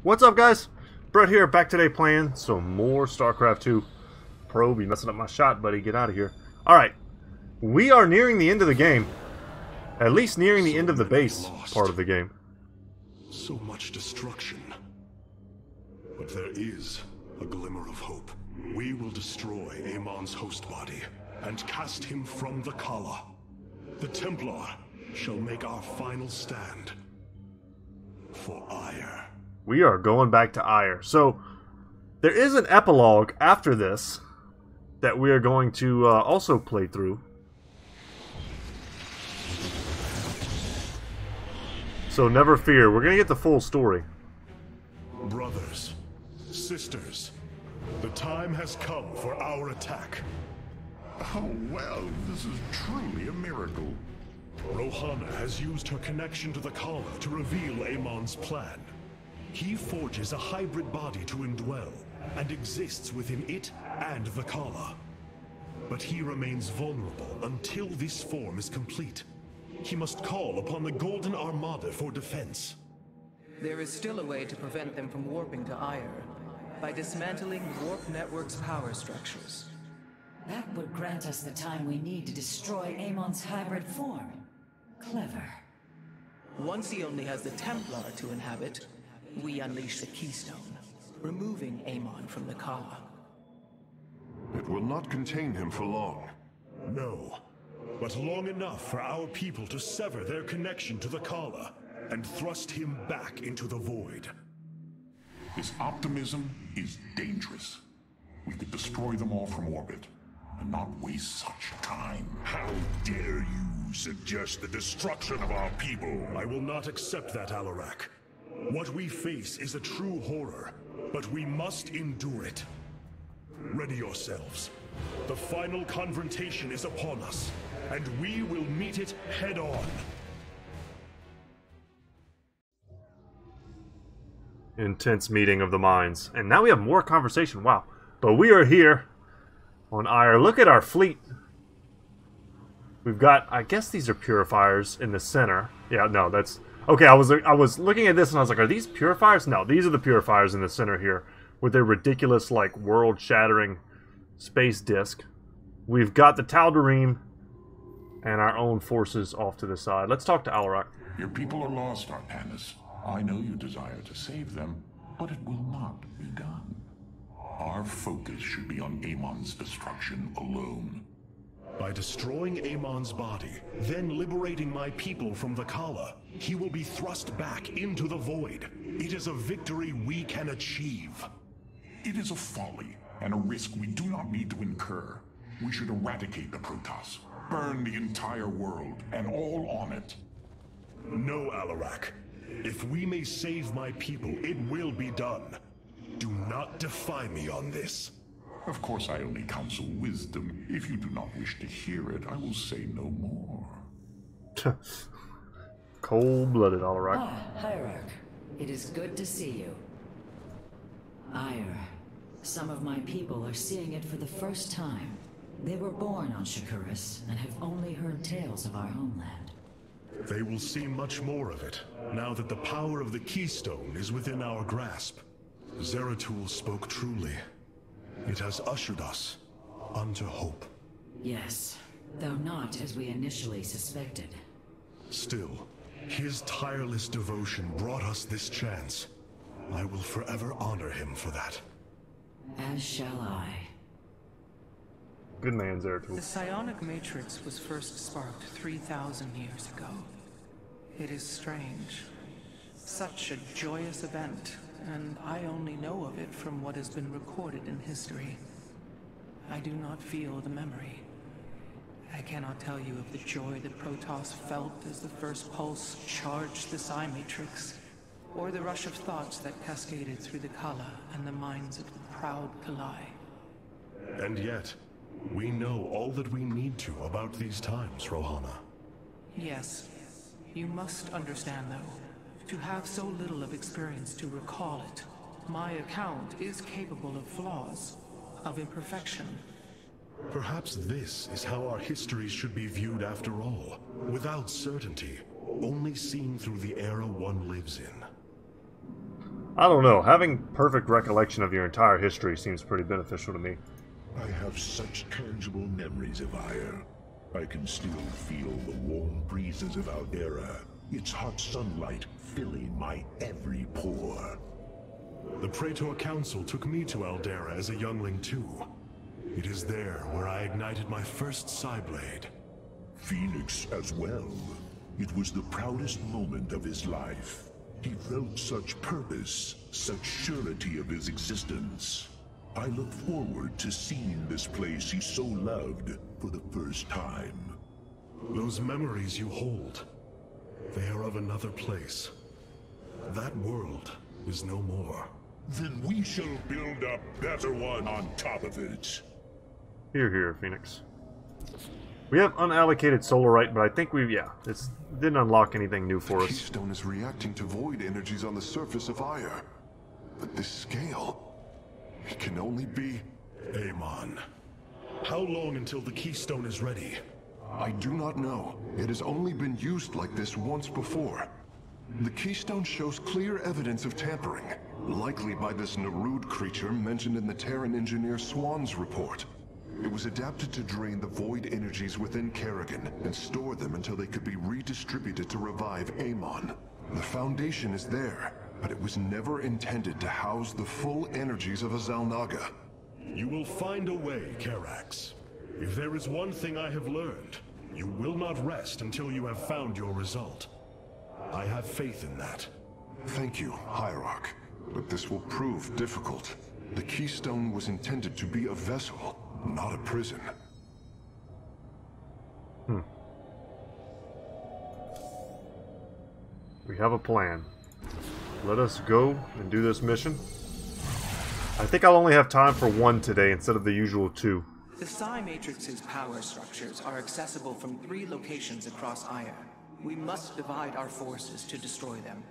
What's up, guys? Brett here, back today playing some more StarCraft II. Pro, be messing up my shot, buddy. Get out of here. Alright, we are nearing the end of the game. At least nearing the end of the base part of the game. So much destruction. But there is a glimmer of hope. We will destroy Amon's host body and cast him from the Kala. The Templar shall make our final stand for Ire. We are going back to Ire. So, there is an epilogue after this that we are going to also play through. So never fear, we're going to get the full story. Brothers, sisters, the time has come for our attack. Oh, well, this is truly a miracle. Rohana has used her connection to the Kala to reveal Amon's plan. He forges a hybrid body to indwell, and exists within it and the Kala. But he remains vulnerable until this form is complete. He must call upon the Golden Armada for defense. There is still a way to prevent them from warping to Ire, by dismantling Warp Network's power structures. That would grant us the time we need to destroy Amon's hybrid form. Clever. Once he only has the Templar to inhabit, we unleash the Keystone, removing Amon from the Kala. It will not contain him for long. No, but long enough for our people to sever their connection to the Kala and thrust him back into the void. His optimism is dangerous. We could destroy them all from orbit, and not waste such time. How dare you suggest the destruction of our people? I will not accept that, Alarak. What we face is a true horror, but we must endure it. Ready yourselves. The final confrontation is upon us, and we will meet it head-on. Intense meeting of the minds. And now we have more conversation. Wow. But we are here on Ire. Look at our fleet. We've got, I guess these are purifiers in the center. Yeah, no, that's... Okay, I was looking at this and I was like, are these purifiers? No, these are the purifiers in the center here. With their ridiculous, like, world-shattering space disc. We've got the Tal'Darim and our own forces off to the side. Let's talk to Alarak. Your people are lost, Arpanis. I know you desire to save them, but it will not be done. Our focus should be on Amon's destruction alone. By destroying Amon's body, then liberating my people from the Kala, he will be thrust back into the void. It is a victory we can achieve. It is a folly and a risk we do not need to incur. We should eradicate the Protoss, burn the entire world, and all on it. No, Alarak. If we may save my people, it will be done. Do not defy me on this. Of course, I only counsel wisdom. If you do not wish to hear it, I will say no more. Cold-blooded, Alarak. Ah, Hierarch. It is good to see you. Ire. Some of my people are seeing it for the first time. They were born on Shakuras and have only heard tales of our homeland. They will see much more of it, now that the power of the Keystone is within our grasp. Zeratul spoke truly. It has ushered us unto hope. Yes, though not as we initially suspected. Still, his tireless devotion brought us this chance. I will forever honor him for that. As shall I. Good man, Zeratul. The psionic matrix was first sparked 3,000 years ago. It is strange. Such a joyous event, and I only know of it from what has been recorded in history. I do not feel the memory. I cannot tell you of the joy that Protoss felt as the first pulse charged the Psi Matrix, or the rush of thoughts that cascaded through the Kala and the minds of the proud Kalai. And yet, we know all that we need to about these times, Rohana. Yes. You must understand, though, to have so little of experience to recall it, my account is capable of flaws, of imperfection. Perhaps this is how our histories should be viewed after all, without certainty, only seen through the era one lives in. I don't know. Having perfect recollection of your entire history seems pretty beneficial to me. I have such tangible memories of Ire. I can still feel the warm breezes of Aldera, its hot sunlight filling my every pore. The Praetor Council took me to Aldera as a youngling too. It is there where I ignited my first Psyblade. Phoenix as well. It was the proudest moment of his life. He felt such purpose, such surety of his existence. I look forward to seeing this place he so loved for the first time. Those memories you hold, they are of another place. That world is no more. Then we shall build a better one on top of it. Here, Phoenix. We have unallocated solarite, but I think it didn't unlock anything new for The us. keystone is reacting to void energies on the surface of Ire. But this scale, it can only be... Amon, how long until the keystone is ready? I do not know. It has only been used like this once before. The keystone shows clear evidence of tampering, likely by this Narud creature mentioned in the Terran engineer Swan's report. It was adapted to drain the void energies within Kerrigan and store them until they could be redistributed to revive Amon. The foundation is there, but it was never intended to house the full energies of a Zalnaga. You will find a way, Karax. If there is one thing I have learned, you will not rest until you have found your result. I have faith in that. Thank you, Hierarch. But this will prove difficult. The keystone was intended to be a vessel, not a prison. We have a plan. Let us go and do this mission. I think I'll only have time for one today instead of the usual 2. The Psi Matrix's power structures are accessible from 3 locations across Ire. We must divide our forces to destroy them.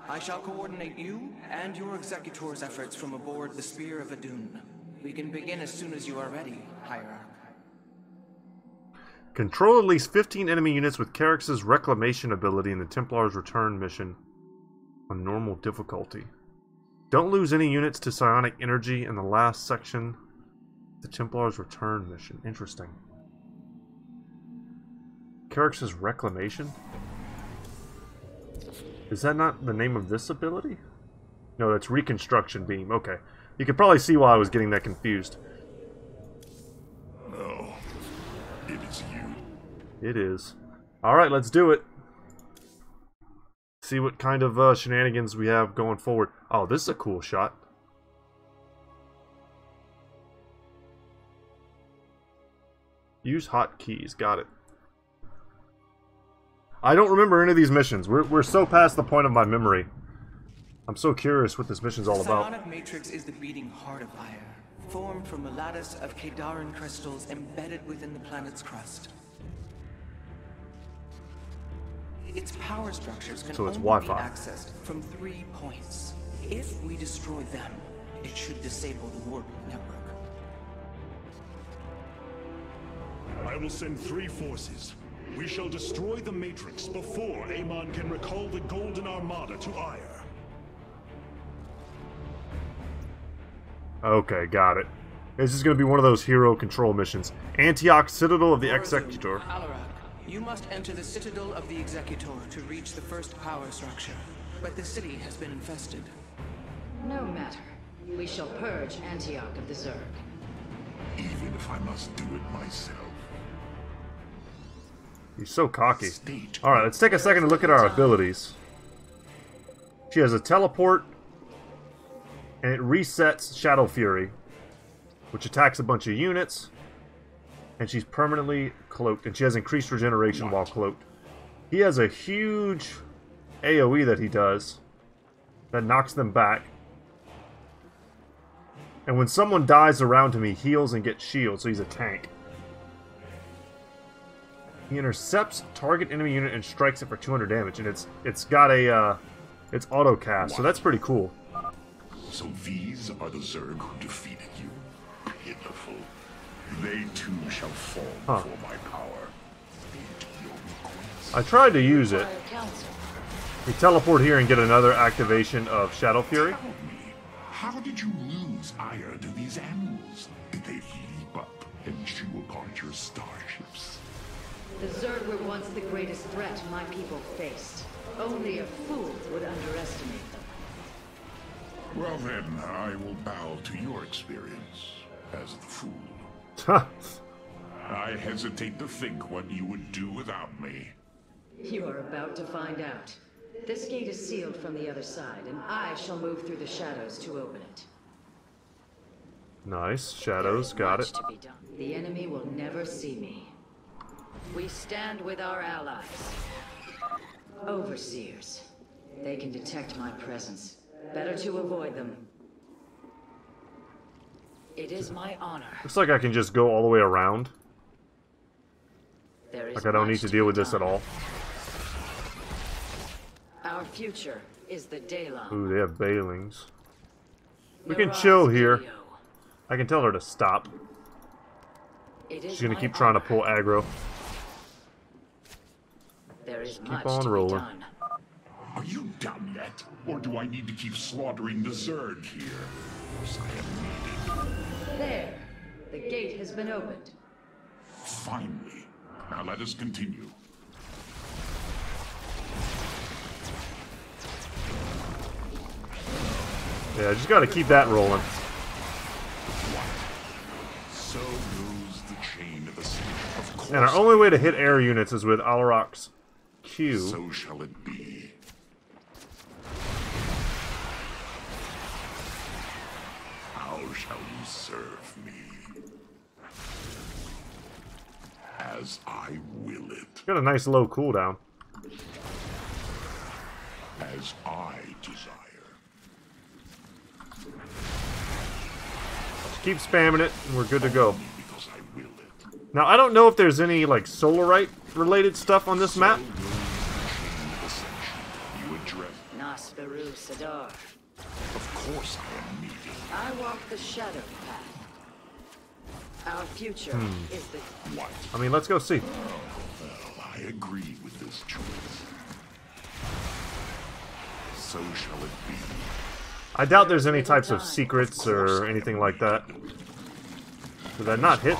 I shall coordinate you and your Executor's efforts from aboard the Spear of Adun. We can begin as soon as you are ready, Hierarch. Control at least 15 enemy units with Karax's Reclamation ability in the Templar's Return mission on normal difficulty. Don't lose any units to psionic energy in the last section. The Templar's Return mission. Interesting. Karax's Reclamation? Is that not the name of this ability? No, that's Reconstruction Beam. Okay. You could probably see why I was getting that confused. Oh, it is you. It is. Alright, let's do it. See what kind of shenanigans we have going forward. Oh, this is a cool shot. Use hotkeys. Got it. I don't remember any of these missions. We're so past the point of my memory. I'm so curious what this mission's all about. The psionic matrix is the beating heart of Ire, formed from a lattice of Kadaran crystals embedded within the planet's crust. Its power structures can only be accessed from 3 points. If we destroy them, it should disable the warp network. I will send 3 forces. We shall destroy the Matrix before Amon can recall the Golden Armada to Ire. Okay, got it. This is going to be one of those hero control missions. Antioch, Citadel of the Executor. Alarak, you must enter the Citadel of the Executor to reach the first power structure. But the city has been infested. No matter. We shall purge Antioch of the Zerg. Even if I must do it myself. He's so cocky. Alright, let's take a second to look at our abilities. She has a teleport, and it resets Shadow Fury, which attacks a bunch of units, and she's permanently cloaked, and she has increased regeneration while cloaked. He has a huge AoE that he does that knocks them back. And when someone dies around him, he heals and gets shield, so he's a tank. He intercepts target enemy unit and strikes it for 200 damage, and it's got a it's auto cast, so that's pretty cool. So these are the Zerg who defeated you. Pitiful. They too shall fall before my power. I tried to use it. We teleport here and get another activation of Shadow Fury. Tell me, how did you lose ire to these animals? Did they leap up and chew apart your starships? The Zerg were once the greatest threat my people faced. Only a fool would underestimate them. Well then, I will bow to your experience as the fool. Huh. I hesitate to think what you would do without me. You are about to find out. This gate is sealed from the other side, and I shall move through the shadows to open it. Nice. Shadows. Got it. Much to be done. The enemy will never see me. We stand with our allies. Overseers. They can detect my presence. Better to avoid them. It is my honor. Looks like I can just go all the way around. There is Like I don't need to deal with this at all. Our future is the daylight. Ooh, they have Bailings. We can chill here. I can tell her to stop. She's gonna keep trying to pull aggro. There is Keep much on to be rolling. done. Are you done yet? Or do I need to keep slaughtering the Zerg here? Yes, I am needed. There. The gate has been opened. Finally. Now let us continue. Yeah, just gotta keep that rolling. So goes the chain of ascent. Of course. And our only way to hit air units is with Alarok's Q. So shall it be. How shall you serve me? As I will it. Got a nice low cooldown. As I desire. Just keep spamming it, and we're good to go. Only because I will it. Now, I don't know if there's any, like, Solarite related stuff on this map. So goes the chain of ascension. You address. Nasperu Sadar. Of course I am needed. I walk the shadow path. Our future is the... What? I mean, let's go see. Well, I agree with this choice. So shall it be. I doubt there's any types of secrets or anything like that. Did that not hit?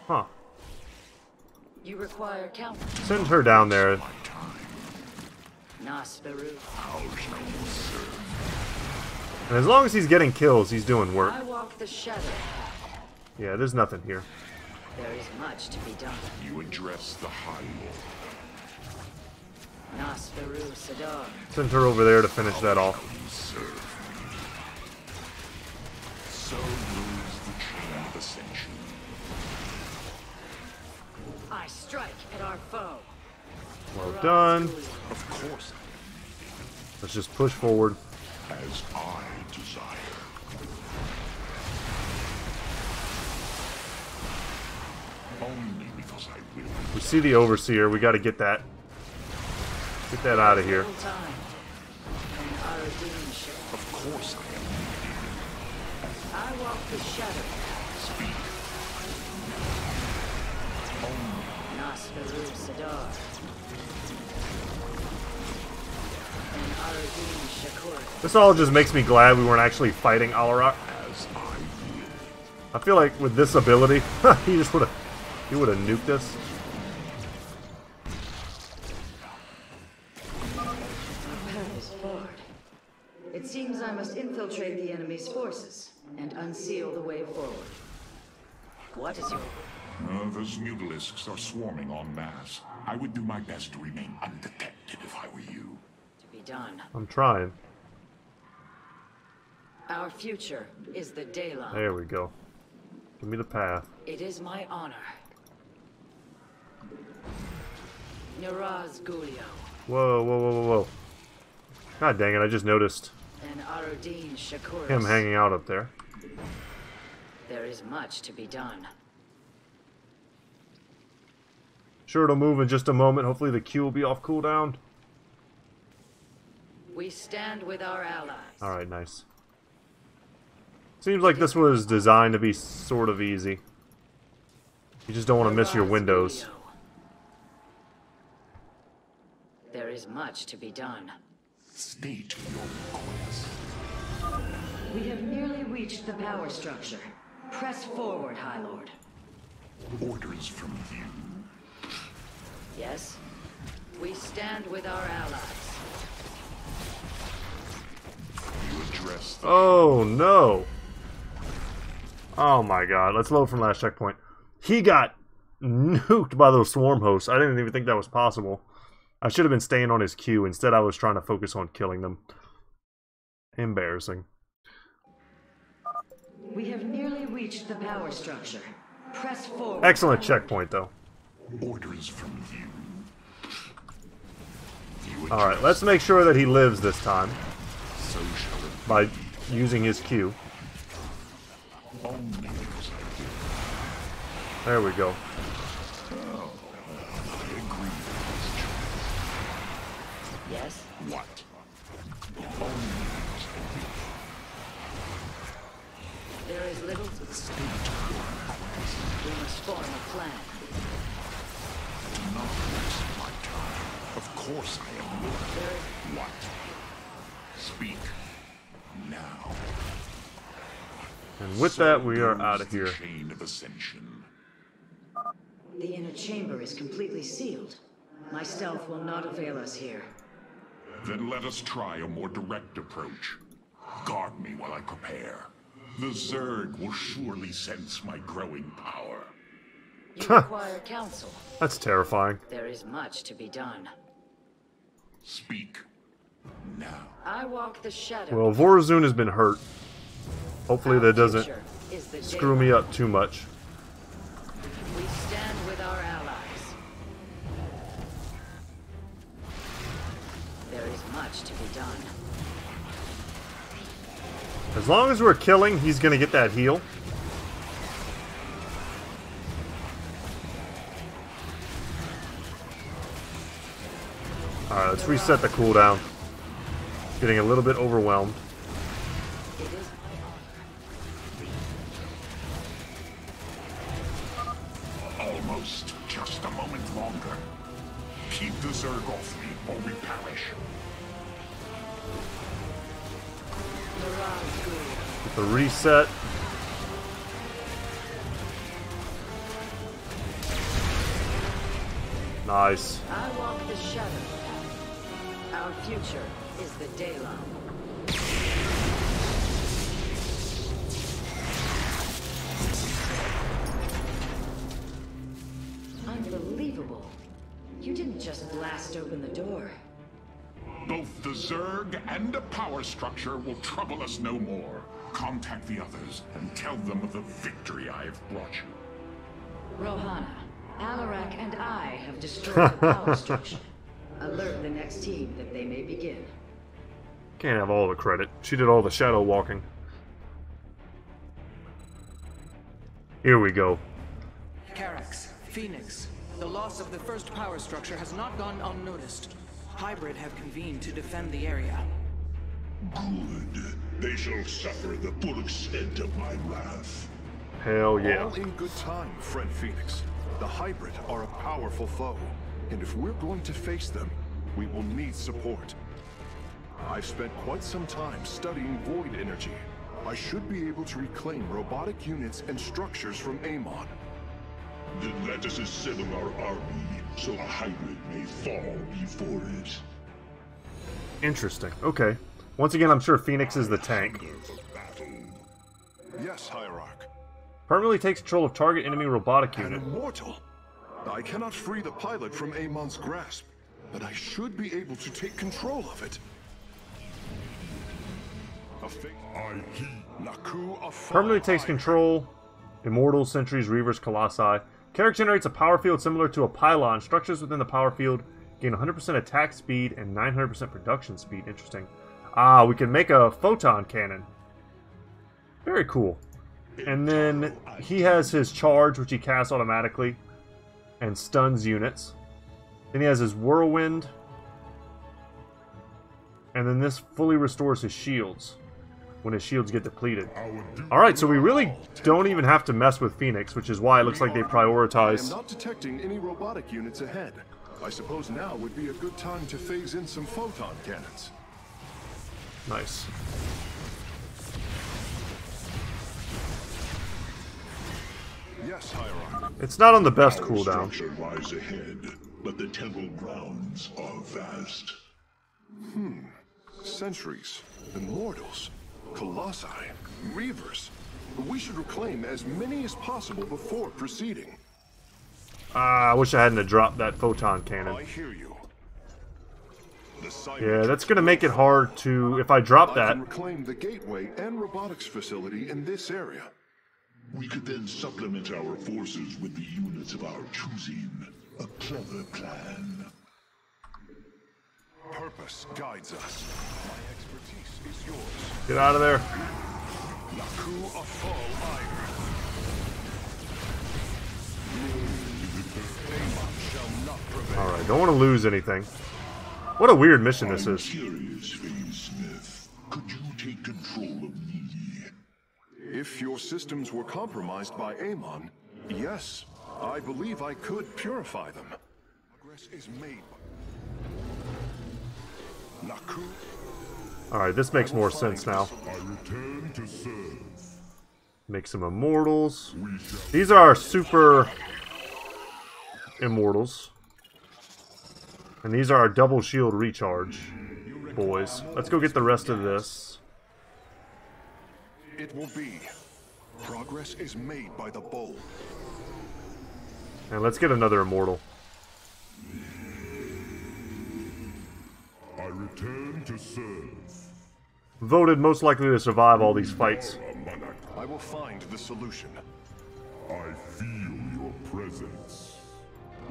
Huh. You require counter. Send her down there. My time. Nasperu. How shall you serve? And as long as he's getting kills, he's doing work. I walk the shadow path. Yeah, there's nothing here. There is much to be done. You address the High Lord. Nasperu Sadar. Send her over there to finish that off. You serve me. So moves the chain of ascension. I strike at our foe. Well done. Of course Let's just push forward. as I desire. Only because I will. We see the Overseer. We got to get that. Get that out of here. Full time. And Aradin shall. Of course I am needed. I walk the shadow path. Speak. Nasperu Sadar. And Aradin Shakur. This all just makes me glad we weren't actually fighting Alarok. As I will. I feel like with this ability, he just would have nuked us. The path is barred. It seems I must infiltrate the enemy's forces and unseal the way forward. What is your... Those mutalisks are swarming en masse. I would do my best to remain undetected if I were you. to be done? I'm trying. Our future is the daylight. There we go. Give me the path. It is my honor. Niraz Gulio Whoa, whoa, whoa, whoa, whoa. God dang it, I just noticed and Aradin Shakur. him hanging out up there. There is much to be done. Sure, it'll move in just a moment. Hopefully the Q will be off cooldown. We stand with our allies. Alright, nice. Seems like this was designed to be sort of easy. You just don't want to miss your Niraz windows. Gulio. is much to be done. State your request. We have nearly reached the power structure. Press forward, High Lord. Orders from you. Yes? We stand with our allies. You address the Oh no! Oh my god, let's load from last checkpoint. He got nuked by those swarm hosts. I didn't even think that was possible. I should have been staying on his queue. Instead, I was trying to focus on killing them. Embarrassing. We have nearly reached the power structure. Press forward. Excellent checkpoint, though. orders from you. Alright, let's make sure that he lives this time. So shall it By using his Q. only because I did. There we go. I agree with this choice. Yes? What? Only because I did. There is little. State your request. We must form a plan. Do not waste my time. Of course I am willing. There is. What? Speak. Now. And with that, we are out of here. Chain of ascension. The inner chamber is completely sealed. My stealth will not avail us here. Then let us try a more direct approach. Guard me while I prepare. The Zerg will surely sense my growing power. You require counsel. That's terrifying. There is much to be done. Speak. Now. I walk the shadow. Well, Vorazun has been hurt. Hopefully that doesn't Future is the screw me up too much. We stand with our allies. There is much to be done. As long as we're killing, he's gonna get that heal. Alright, let's reset the cooldown. Getting a little bit overwhelmed. It is my honor. Almost. Just a moment longer. Keep the Zerg off me, or we perish. Mirage Guru. Get the reset. Nice. I walk the shadow path. Our future is the daylight. Unbelievable. You didn't just blast open the door. Both the Zerg and a power structure will trouble us no more. Contact the others and tell them of the victory I have brought you. Rohana, Alarak and I have destroyed the power structure. Alert the next team that they may begin. Can't have all the credit. She did all the shadow walking. Here we go. Carax, Phoenix, the loss of the first power structure has not gone unnoticed. Hybrid have convened to defend the area. Good. They shall suffer the full extent of my wrath. Hell yeah. All in good time, friend Phoenix. The Hybrid are a powerful foe, and if we're going to face them, we will need support. I've spent quite some time studying void energy. I should be able to reclaim robotic units and structures from Amon. Then let us assemble our army, so a hybrid may fall before it. Interesting. Okay. Once again, I'm sure Phoenix is the tank. Hunger for battle. Yes, Hierarch. Permanently takes control of target enemy robotic An unit. immortal! I cannot free the pilot from Amon's grasp, but I should be able to take control of it. Permanently takes control. Immortals, Sentries, Reavers, Colossi. Carrick generates a power field similar to a pylon. Structures within the power field gain 100% attack speed and 900% production speed. Interesting. Ah, we can make a photon cannon. Very cool. And then he has his charge, which he casts automatically and stuns units. Then he has his whirlwind. And then this fully restores his shields when his shields get depleted. Alright, so we really don't even have to mess with Phoenix, which is why it looks like they I am prioritize not detecting any robotic units ahead. I suppose now would be a good time to phase in some photon cannons. Nice. Yes, Hierarch. It's not on the best Our cooldown. structure lies ahead, but the temple grounds are vast. Centuries, immortals, colossi, reavers. We should reclaim as many as possible before proceeding. I wish I hadn't have dropped that photon cannon. I hear you. Yeah, that's gonna make it hard to, if I drop I that. can reclaim the gateway and robotics facility in this area. We could then supplement our forces with the units of our choosing. A clever plan. Purpose guides us. My expertise is yours. Get out of there. Naku of Fall Ire. Amon shall not prevail. Alright, don't want to lose anything. What a weird mission this I'm is. curious, Phase Smith. Could you take control of me? If your systems were compromised by Amon, yes, I believe I could purify them. Progress is made. Naku. Alright, this makes more sense now. I return to serve. Make some immortals. These are our super immortals. And these are our double shield recharge boys. Let's go get the rest of this. It will be. Progress is made by the bold. And let's get another immortal. I return to serve. Voted most likely to survive all these fights. I will find the solution. I feel your presence.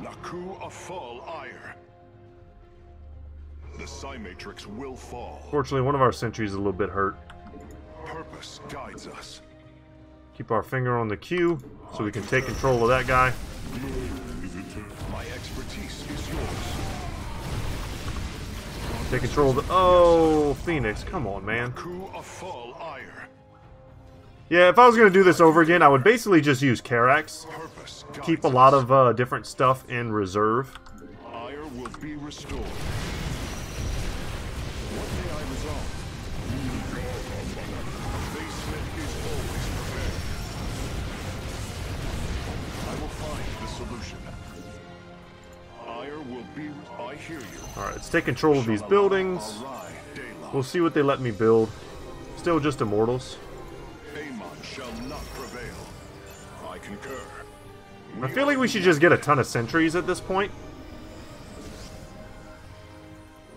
Naku of Fall Ire. The Psi-Matrix will fall. Fortunately, one of our sentries is a little bit hurt. Purpose guides us. Keep our finger on the Q so we can take control of that guy. My expertise is yours. Take control of the... Oh, Phoenix, come on, man. Naku of Fall Ire. Yeah, if I was going to do this over again, I would basically just use Karax. Purpose guides Keep a lot of different stuff in reserve. Ire will be restored. What may I resolve? Basement is always prepared. I will find the solution. Ire will be... I hear you. Alright, let's take control of these buildings. Arai, Dayla. We'll see what they let me build. Still just immortals. Amon shall not prevail. I concur. I feel like we should just get a ton of sentries at this point.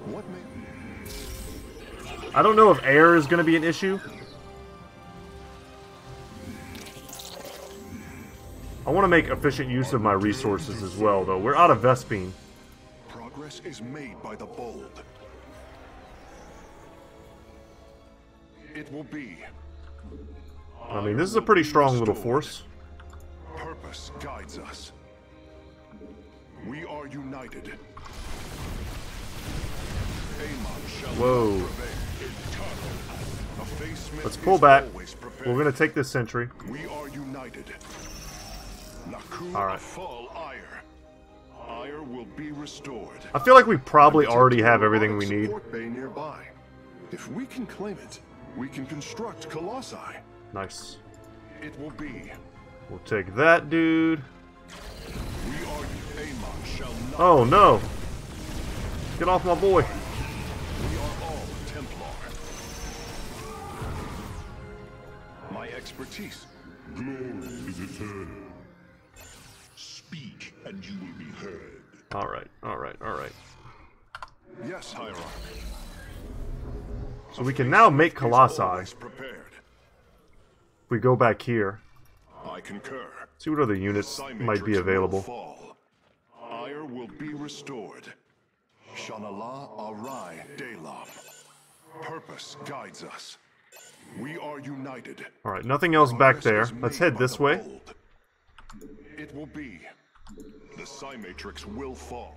What may... I don't know if air is going to be an issue. I want to make efficient use of my resources as well, though. We're out of Vespine. Progress is made by the bold. It will be. I mean, this is a pretty strong little force. Purpose guides us. We are united. Amon shall Whoa. not prevail. A facemate Let's pull is back. always prepared. We're going to take this sentry. We are united. Naku All right. of Fall Ire. Ire will be restored. I feel like we probably already have everything we need. Support bay nearby. If we can claim it, we can construct colossi. Nice. It will be. We'll take that dude. We are Amon shall not. Oh, no. Get off my boy. We are all Templar. My expertise. Glory is eternal. Speak, and you will be heard. Alright, alright, alright. Yes, Hierarch. So we can now make colossi. Always prepared. If we go back here. I concur. See what other units Psi-Matrix might be will available. fall. Ire will be restored. Shanala Arai Delam. Purpose guides us. We are united. Alright, nothing else back there. Progress is Let's made head by this the way. bold. It will be. The Psi-Matrix will fall.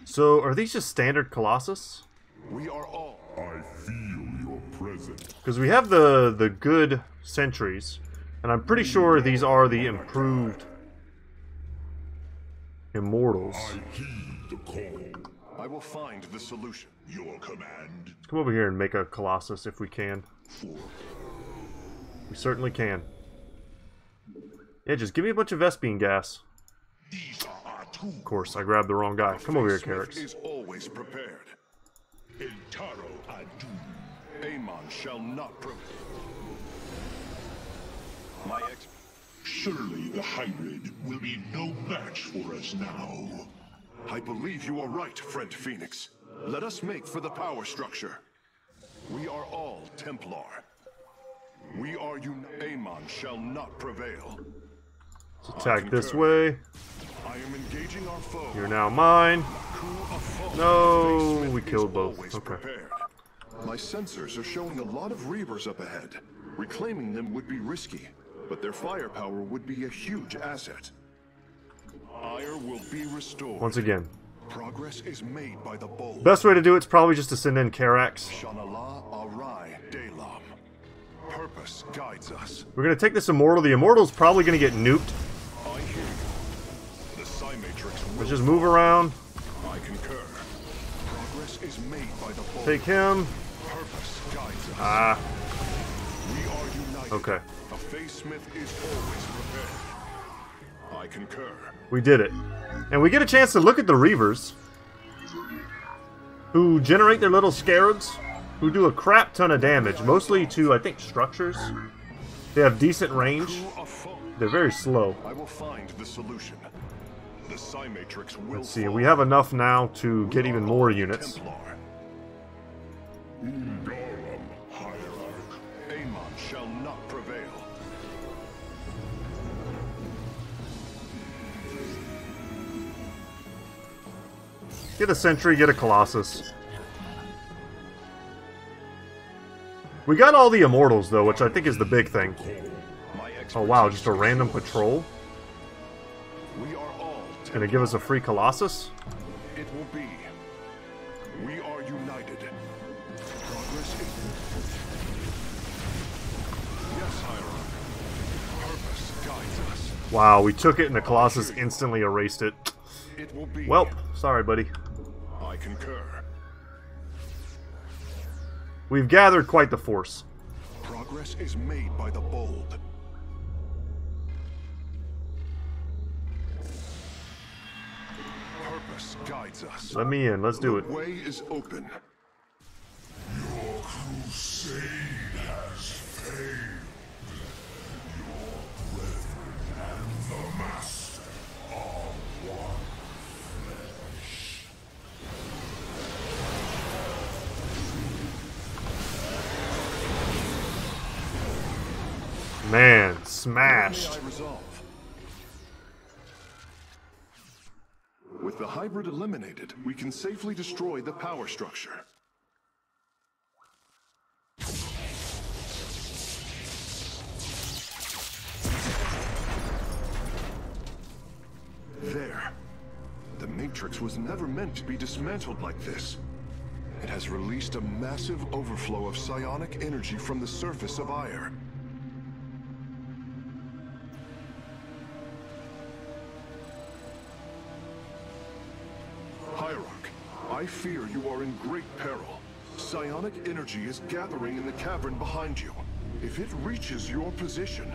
So, are these just standard Colossus? We are all. I feel your presence. Because we have the good sentries. And I'm pretty sure these are the improved Immortals. I heed the call. I will find the solution. Your command. Come over here and make a Colossus if we can. For We certainly can. Yeah, just give me a bunch of Vespine gas. these are our tools. Of course, I grabbed the wrong guy. Come over here, Smith Carrix. is always prepared. Intaro Adu. Amon shall not prevail. My ex. Surely the hybrid will be no match for us now. I believe you are right, friend Phoenix. Let us make for the power structure. We are all Templar. We are Amon shall not prevail. Let's attack this way. I am engaging our foe. You're now mine. Crew of foe. No, Smith we is killed both. always Okay. prepared. My sensors are showing a lot of Reavers up ahead. Reclaiming them would be risky, but their firepower would be a huge asset. Ire will be restored. Once again. Progress is made by the bold. Best way to do it's probably just to send in Carax. Shanala Arai Delam. Purpose guides us. We're gonna take this Immortal. The Immortal's probably gonna get nuked. I hear you. The Psi-Matrix will. Let's just move around. I concur. Progress is made by the bold. Take him. Purpose guides us. Ah, We are united. okay. A Faye Smith is always prepared. I concur. We did it. And we get a chance to look at the Reavers, who generate their little scarabs, who do a crap ton of damage, mostly to, I think, structures. They have decent range. Crew of foe. They're very slow. I will find the solution. The Psi-Matrix will. Let's see, fall. we have enough now to We get are even more all units. Templar. Undarum Hierarch. Amon shall not prevail. Get a Sentry, get a Colossus. We got all the Immortals, though, which I think is the big thing. My Oh wow, just a random patrol? We are all Gonna give us a free Colossus? It will be. We are united. Progress is. Yes, Hierarch. Purpose guides us. Wow, we took it and the Colossus instantly erased it. It will be. Welp, sorry buddy. I concur. We've gathered quite the force. Progress is made by the bold. Purpose guides us. Let me in, let's do it. The way is open. Your crusade has failed. Your brethren and the Master are one flesh. Man, smashed. May I resolve? With the hybrid eliminated, we can safely destroy the power structure. There. The Matrix was never meant to be dismantled like this. It has released a massive overflow of psionic energy from the surface of Ire. Hierarch, I fear you are in great peril. Psionic energy is gathering in the cavern behind you. If it reaches your position,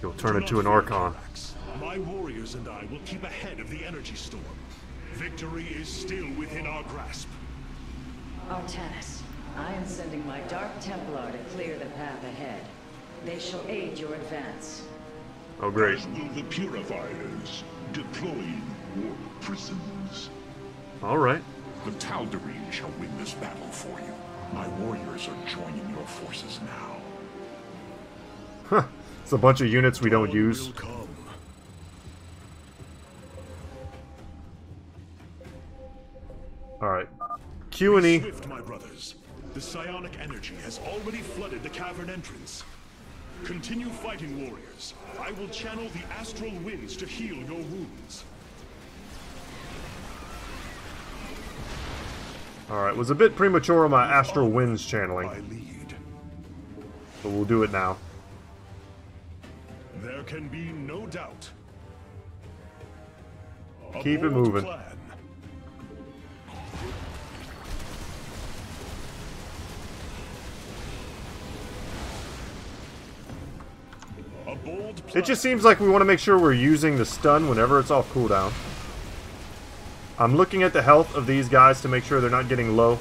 You'll turn Do into not an fear, Archon. Carax. My warriors and I will keep ahead of the energy storm. Victory is still within our grasp. Artanis, I am sending my Dark Templar to clear the path ahead. They shall aid your advance. Oh great. As will the Purifiers, deploying warp prisons. Alright. The Tal'Darim shall win this battle for you. My warriors are joining your forces now. Huh. It's a bunch of units we don't Dawn use. will come. Alright. Q and E. Swift, my brothers. The psionic energy has already flooded the cavern entrance. Continue fighting, warriors. I will channel the astral winds to heal your wounds. Alright, was a bit premature on my Astral Winds channeling, I lead. but we'll do it now. There can be no doubt. Keep it moving. Plan. A bold plan. It just seems like we want to make sure we're using the stun whenever it's off cooldown. I'm looking at the health of these guys to make sure they're not getting low.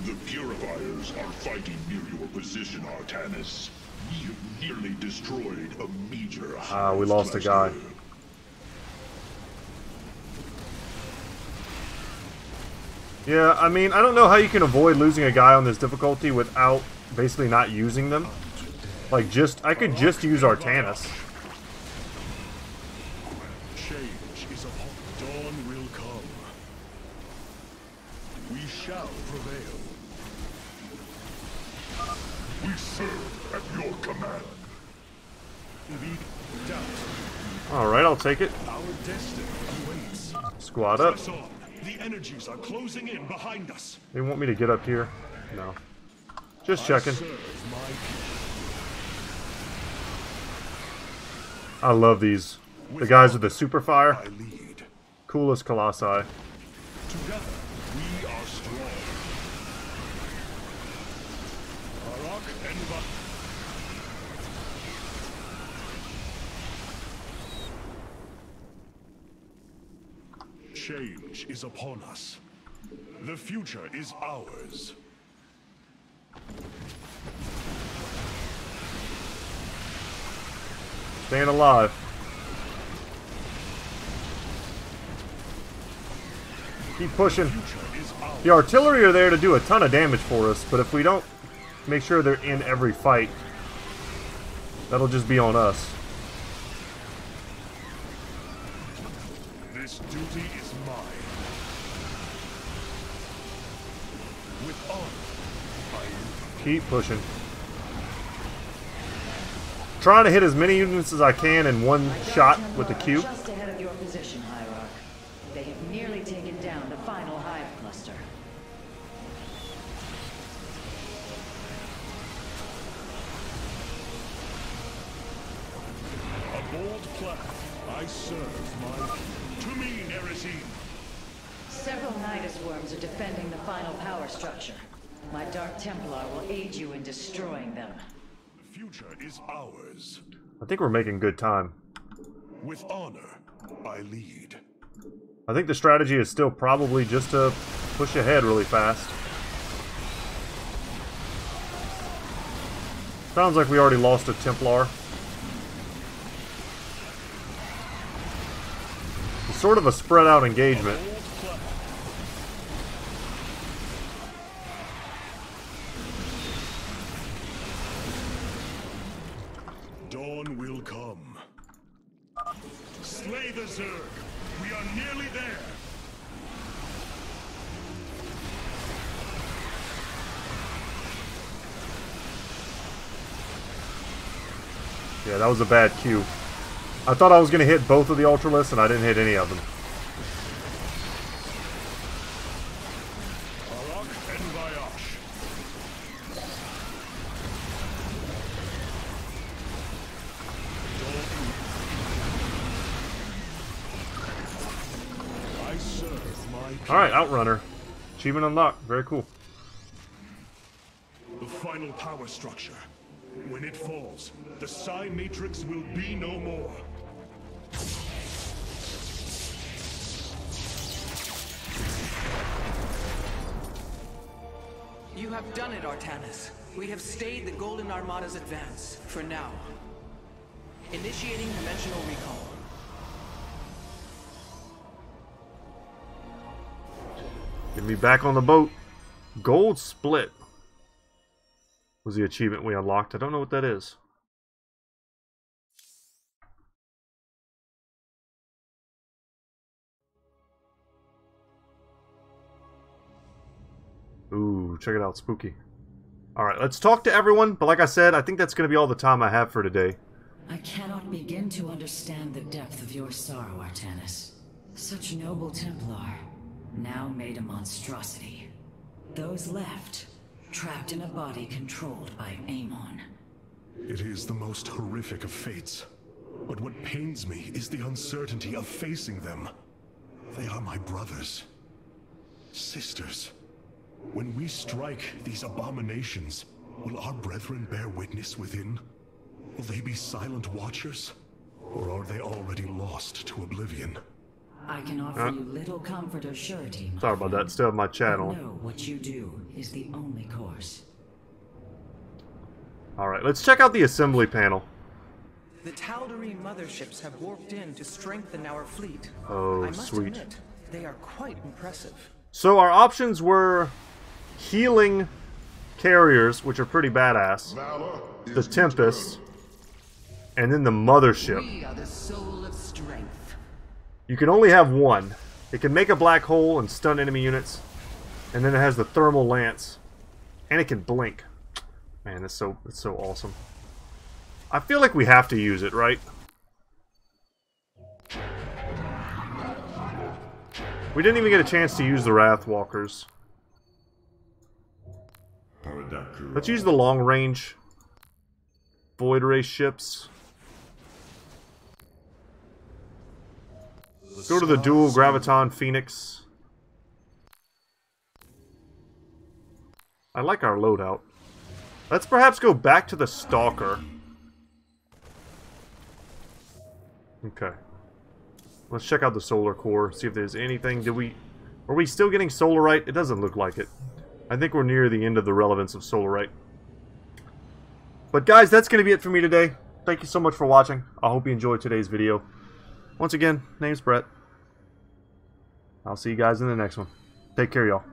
The purifiers are fighting near your position, Artanis. We have nearly destroyed a major We lost a guy. Yeah, I mean, I don't know how you can avoid losing a guy on this difficulty without basically not using them. Like, I could just use Artanis. Change is upon. Dawn will come. We shall prevail. We serve at your command. Lead doubt. Alright, I'll take it. Our destiny awaits. Squad up. Press on. The energies are closing in behind us. They want me to get up here? No. Just checking. I serve my people. I love these. The guys with the super fire. I lead. Coolest colossi. Together, we are strong. Arak and Change is upon us. The future is ours. Staying alive. Keep pushing. The artillery are there to do a ton of damage for us, but if we don't make sure they're in every fight, that'll just be on us. This duty is mine. With honor, I Keep pushing. Trying to hit as many units as I can in one shot with the cube. Just ahead of your position, Hierarch. They have nearly taken down the final hive cluster. a bold plan. I serve my. To me, Nerazine. Several Nidus worms are defending the final power structure. My Dark Templar will aid you in destroying them. The future is ours. I think we're making good time. With honor, I lead. I think the strategy is still probably just to push ahead really fast. Sounds like we already lost a Templar. It's sort of a spread out engagement. Dawn will come. Slay the Zerg. We are nearly there. Yeah, that was a bad cue. I thought I was going to hit both of the Ultralisks, and I didn't hit any of them. Arak and Vayash. I serve my people. Alright, Outrunner. Achievement unlocked. Very cool. The final power structure. When it falls, the Psi Matrix will be no more. You have done it, Artanis. We have stayed the Golden Armada's advance, for now. Initiating dimensional recall. Get me back on the boat. Gold Split was the achievement we unlocked. I don't know what that is. Ooh, check it out, spooky. Alright, let's talk to everyone, but like I said, I think that's going to be all the time I have for today. I cannot begin to understand the depth of your sorrow, Artanis. Such noble Templar, now made a monstrosity. Those left, trapped in a body controlled by Amon. It is the most horrific of fates. But what pains me is the uncertainty of facing them. They are my brothers. Sisters. When we strike these abominations, will our brethren bear witness within? Will they be silent watchers? Or are they already lost to oblivion? I can offer you little comfort or surety. Sorry about that. Still have my channel. No, what you do is the only course. Alright, let's check out the assembly panel. The Tal'Darim motherships have warped in to strengthen our fleet. Oh, I must sweet. admit, they are quite impressive. So our options were healing carriers, which are pretty badass, the Tempest, and then the mothership. We are the soul of strength. You can only have one. It can make a black hole and stun enemy units, and then it has the thermal lance, and it can blink. Man, it's so awesome. I feel like we have to use it, right? We didn't even get a chance to use the Wrathwalkers. Let's use the long-range Void Ray ships. Go to the dual Graviton Phoenix. I like our loadout. Let's perhaps go back to the Stalker. Okay. Let's check out the solar core, see if there's anything. Are we still getting solarite? It doesn't look like it. I think we're near the end of the relevance of solarite. But guys, that's going to be it for me today. Thank you so much for watching. I hope you enjoyed today's video. Once again, name's Brett. I'll see you guys in the next one. Take care, y'all.